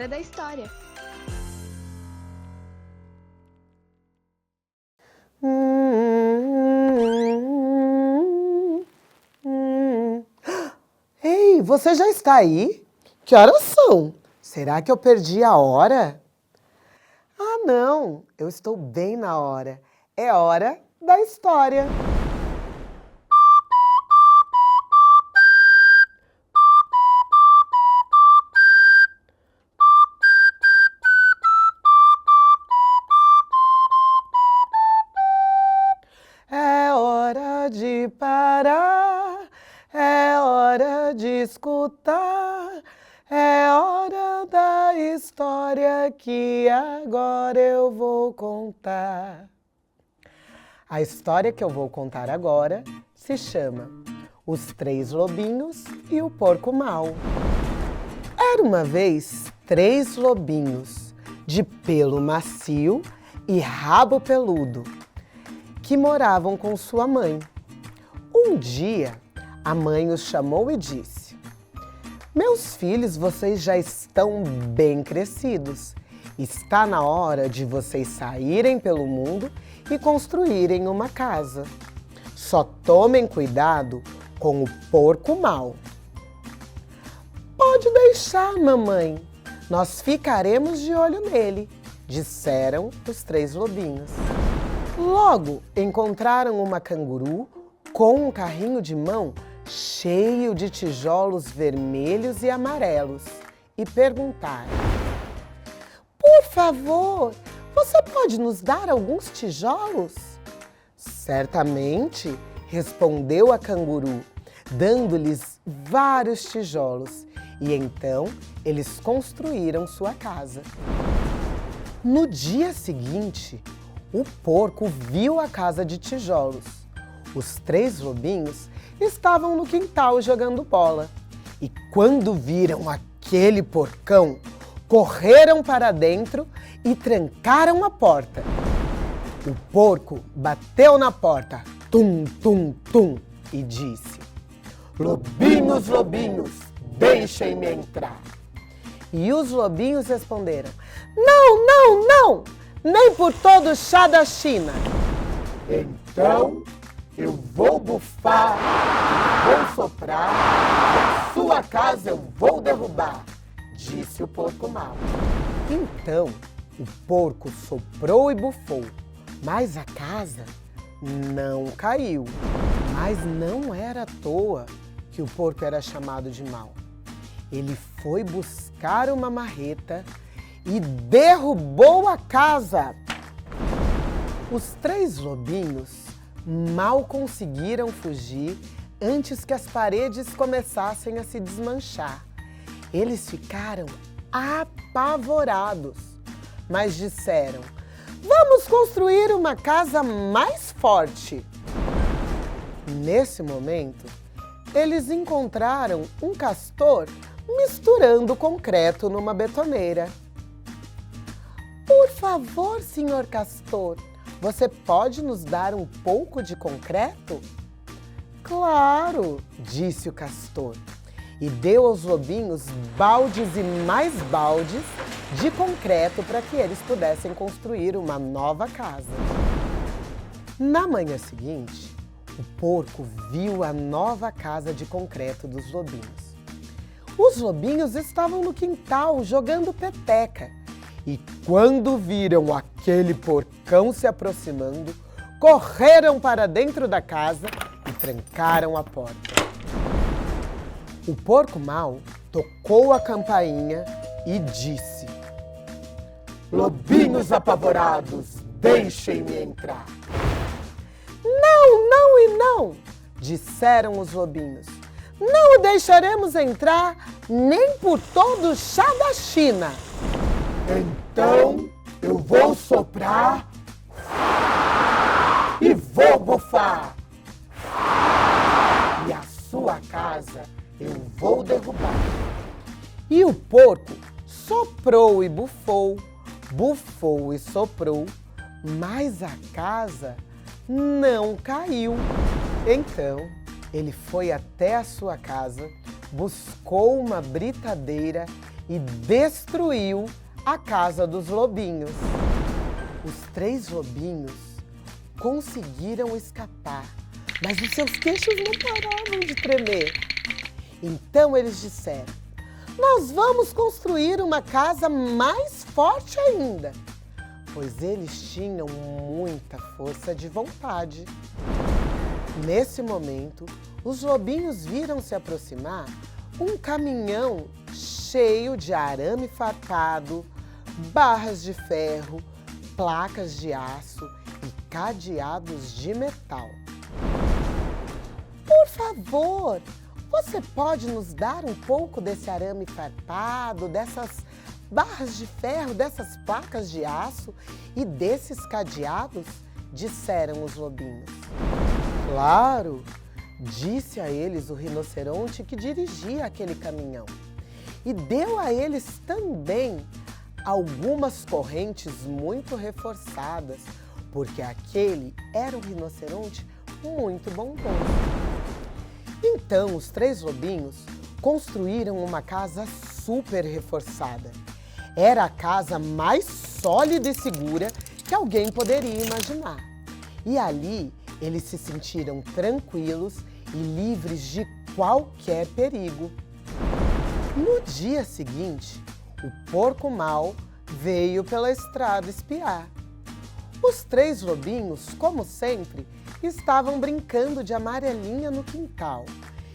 hora da história. Ei, você já está aí? Que horas são? Será que eu perdi a hora? Ah, não, eu estou bem na hora. É hora da história. É hora de parar, é hora de escutar, é hora da história que agora eu vou contar. A história que eu vou contar agora se chama Os Três Lobinhos e o Porco Mau. Era uma vez 3 lobinhos de pelo macio e rabo peludo que moravam com sua mãe. Um dia, a mãe os chamou e disse: "Meus filhos, vocês já estão bem crescidos. Está na hora de vocês saírem pelo mundo e construírem uma casa. Só tomem cuidado com o porco mau." "Pode deixar, mamãe. Nós ficaremos de olho nele", disseram os 3 lobinhos. Logo encontraram uma canguru com um carrinho de mão cheio de tijolos vermelhos e amarelos e perguntaram: "Por favor, você pode nos dar alguns tijolos?" "Certamente", respondeu a canguru, dando-lhes vários tijolos, e então eles construíram sua casa. No dia seguinte, o porco viu a casa de tijolos. Os 3 lobinhos estavam no quintal jogando bola. E quando viram aquele porcão, correram para dentro e trancaram a porta. O porco bateu na porta, tum, tum, tum, e disse: "Lobinhos, lobinhos, deixem-me entrar." E os lobinhos responderam: "Não, não, não! Nem por todo o chá da China." "Então eu vou bufar, vou soprar, e a sua casa eu vou derrubar", disse o porco mau. Então o porco soprou e bufou, mas a casa não caiu. Mas não era à toa que o porco era chamado de mau. Ele foi buscar uma marreta e derrubou a casa. Os 3 lobinhos mal conseguiram fugir antes que as paredes começassem a se desmanchar. Eles ficaram apavorados, mas disseram: "Vamos construir uma casa mais forte." Nesse momento, eles encontraram um castor misturando concreto numa betoneira. "Por favor, senhor castor, você pode nos dar um pouco de concreto?" "Claro", disse o castor, e deu aos lobinhos baldes e mais baldes de concreto para que eles pudessem construir uma nova casa. Na manhã seguinte, o porco viu a nova casa de concreto dos lobinhos. Os lobinhos estavam no quintal jogando peteca. E quando viram aquele porcão se aproximando, correram para dentro da casa e trancaram a porta. O porco mau tocou a campainha e disse: "Lobinhos apavorados, deixem-me entrar." "Não, não e não", disseram os lobinhos. "Não o deixaremos entrar nem por todo o chá da China." "Então eu vou soprar e vou bufar, e a sua casa eu vou derrubar." E o porco soprou e bufou, bufou e soprou, mas a casa não caiu. Então ele foi até a sua casa, buscou uma britadeira e destruiu a casa dos lobinhos. Os 3 lobinhos conseguiram escapar, mas os seus queixos não paravam de tremer. Então eles disseram: nós vamos construir uma casa mais forte ainda, pois eles tinham muita força de vontade. Nesse momento, os lobinhos viram se aproximar um caminhão cheio de arame farpado, barras de ferro, placas de aço e cadeados de metal. Por favor, você pode nos dar um pouco desse arame farpado, dessas barras de ferro, dessas placas de aço e desses cadeados? Disseram os lobinhos. Claro, disse a eles o rinoceronte que dirigia aquele caminhão. E deu a eles também algumas correntes muito reforçadas, porque aquele era um rinoceronte muito bondoso. Então, os 3 lobinhos construíram uma casa super reforçada. Era a casa mais sólida e segura que alguém poderia imaginar. E ali, eles se sentiram tranquilos e livres de qualquer perigo. No dia seguinte, o porco mau veio pela estrada espiar. Os 3 lobinhos, como sempre, estavam brincando de amarelinha no quintal.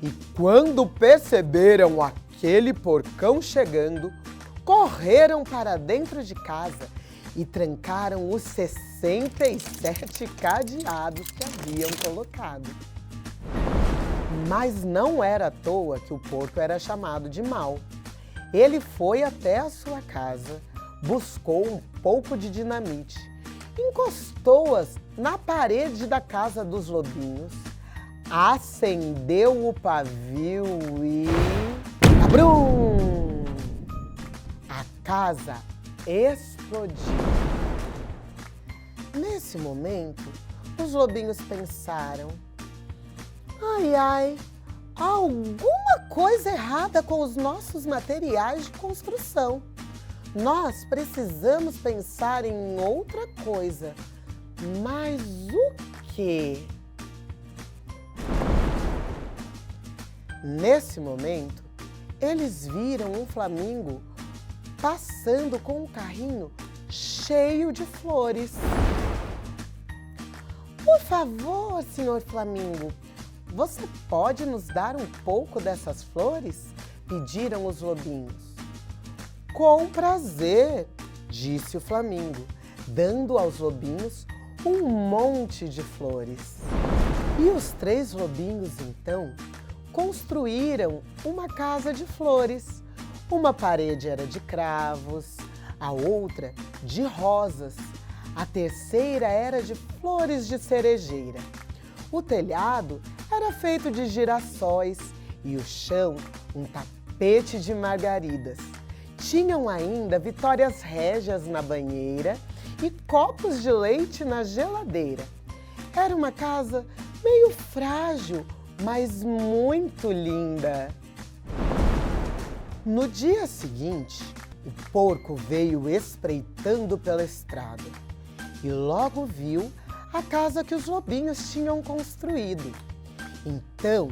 E quando perceberam aquele porcão chegando, correram para dentro de casa e trancaram os 67 cadeados que haviam colocado. Mas não era à toa que o porco era chamado de mau. Ele foi até a sua casa, buscou um pouco de dinamite, encostou-as na parede da casa dos lobinhos, acendeu o pavio e... Abrum! A casa explodiu. Nesse momento, os lobinhos pensaram: ai, ai, há alguma coisa errada com os nossos materiais de construção. Nós precisamos pensar em outra coisa. Mas o quê? Nesse momento, eles viram um flamingo passando com um carrinho cheio de flores. Por favor, senhor Flamingo, você pode nos dar um pouco dessas flores? Pediram os lobinhos. Com prazer, disse o Flamingo, dando aos lobinhos um monte de flores. E os 3 lobinhos, então, construíram uma casa de flores. Uma parede era de cravos, a outra de rosas, a terceira era de flores de cerejeira. O telhado era feito de girassóis e o chão um tapete de margaridas. Tinham ainda vitórias régias na banheira e copos de leite na geladeira. Era uma casa meio frágil, mas muito linda. No dia seguinte, o porco veio espreitando pela estrada e logo viu a casa que os lobinhos tinham construído. Então,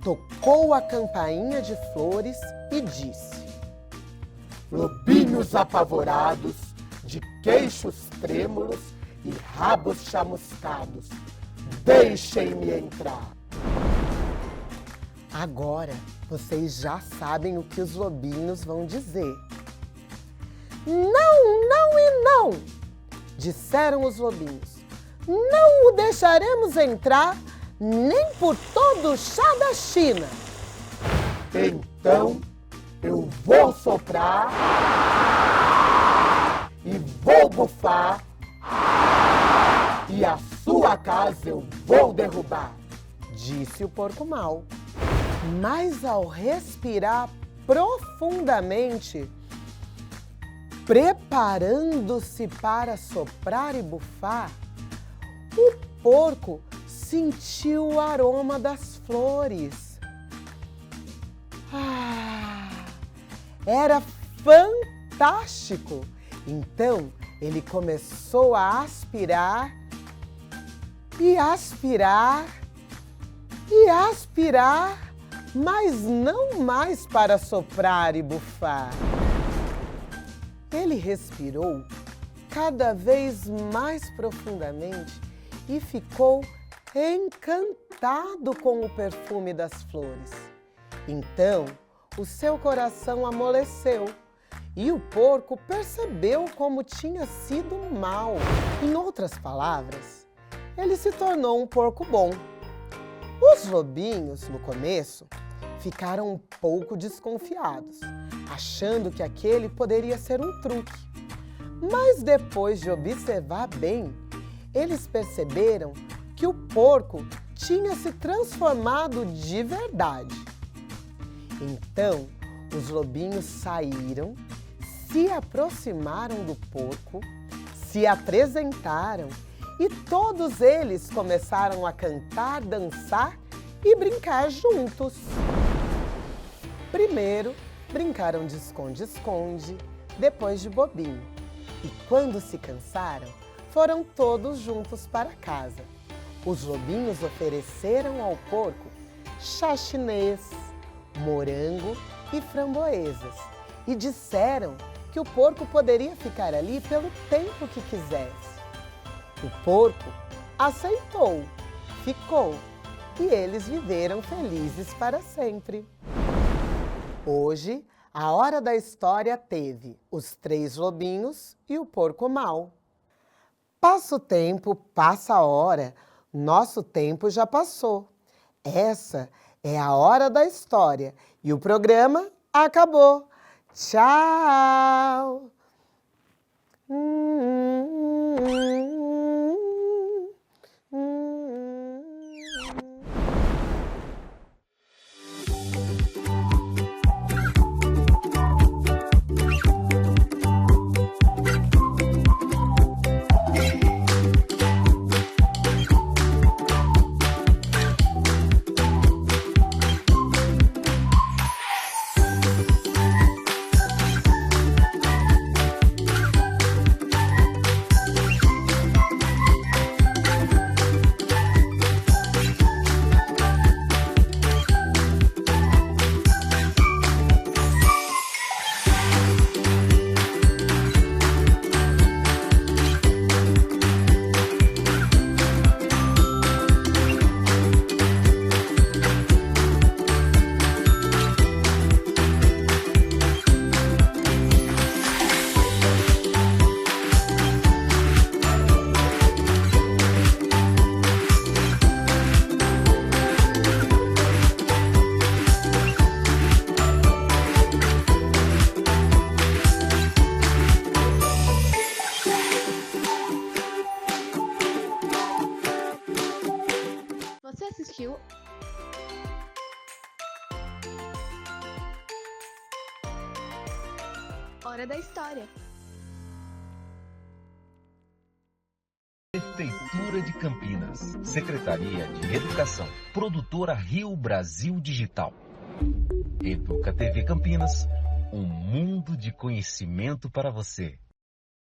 tocou a campainha de flores e disse: lobinhos apavorados, de queixos trêmulos e rabos chamuscados, deixem-me entrar. Agora, vocês já sabem o que os lobinhos vão dizer. Não, não e não, disseram os lobinhos. Não o deixaremos entrar nem por todo o chá da China. Então, eu vou soprar e vou bufar e a sua casa eu vou derrubar, disse o porco mau. Mas ao respirar profundamente, preparando-se para soprar e bufar, o porco sentiu o aroma das flores. Era fantástico! Então, ele começou a aspirar e aspirar e aspirar, mas não mais para soprar e bufar. Ele respirou cada vez mais profundamente e ficou encantado com o perfume das flores. Então, o seu coração amoleceu e o porco percebeu como tinha sido mal. Em outras palavras, ele se tornou um porco bom. Os lobinhos, no começo, ficaram um pouco desconfiados, achando que aquele poderia ser um truque. Mas depois de observar bem, eles perceberam que o porco tinha se transformado de verdade. Então, os lobinhos saíram, se aproximaram do porco, se apresentaram e todos eles começaram a cantar, dançar e brincar juntos. Primeiro, brincaram de esconde-esconde, depois de bobinho. E quando se cansaram, foram todos juntos para casa. Os lobinhos ofereceram ao porco chachinês, morango e framboesas e disseram que o porco poderia ficar ali pelo tempo que quisesse. O porco aceitou, ficou e eles viveram felizes para sempre. Hoje, a hora da história teve os 3 lobinhos e o porco mau. Passa o tempo, passa a hora, nosso tempo já passou. Essa é a hora da história e o programa acabou. Tchau! Você assistiu Hora da História. Prefeitura de Campinas, Secretaria de Educação, Produtora Rio Brasil Digital. Educa TV Campinas, um mundo de conhecimento para você.